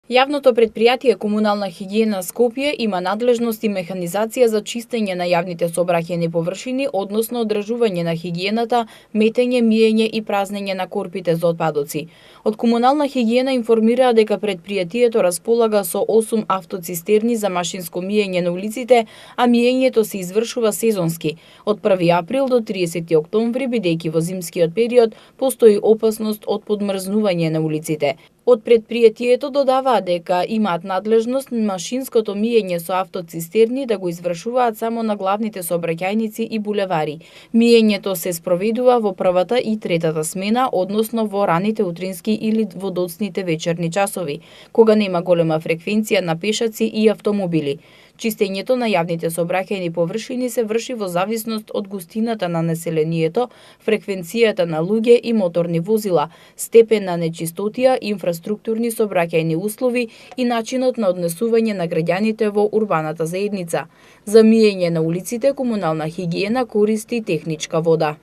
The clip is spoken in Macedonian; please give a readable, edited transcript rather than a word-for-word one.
Јавното претпријатие Комунална хигиена Скопје има надлежност и механизација за чистење на јавните сообраќајни површини, односно одржување на хигиената, метење, миење и празнење на корпите за отпадоци. Од Комунална хигиена информираа дека претпријатието располага со 8 автоцистерни за машинско миење на улиците, а миењето се извршува сезонски, од 1 април до 30 октомври, бидејќи во зимскиот период постои опасност од подмрзнување на улиците. Од претпријатието додаваа дека имаат надлежност машинското миење со автоцистерни да го извршуваат само на главните сообраќајници и булевари. Миењето се спроведува во првата и третата смена, односно во раните утрински или во доцните вечерни часови, кога нема голема фреквенција на пешаци и автомобили. Чистењето на јавните сообраќајни површини се врши во зависност од густината на населението, фреквенцијата на луѓе и моторни возила, степен на нечистотија, инфраструктурни сообраќајни услови и начинот на однесување на граѓаните во урбаната заедница. За миење на улиците Комунална хигиена користи техничка вода.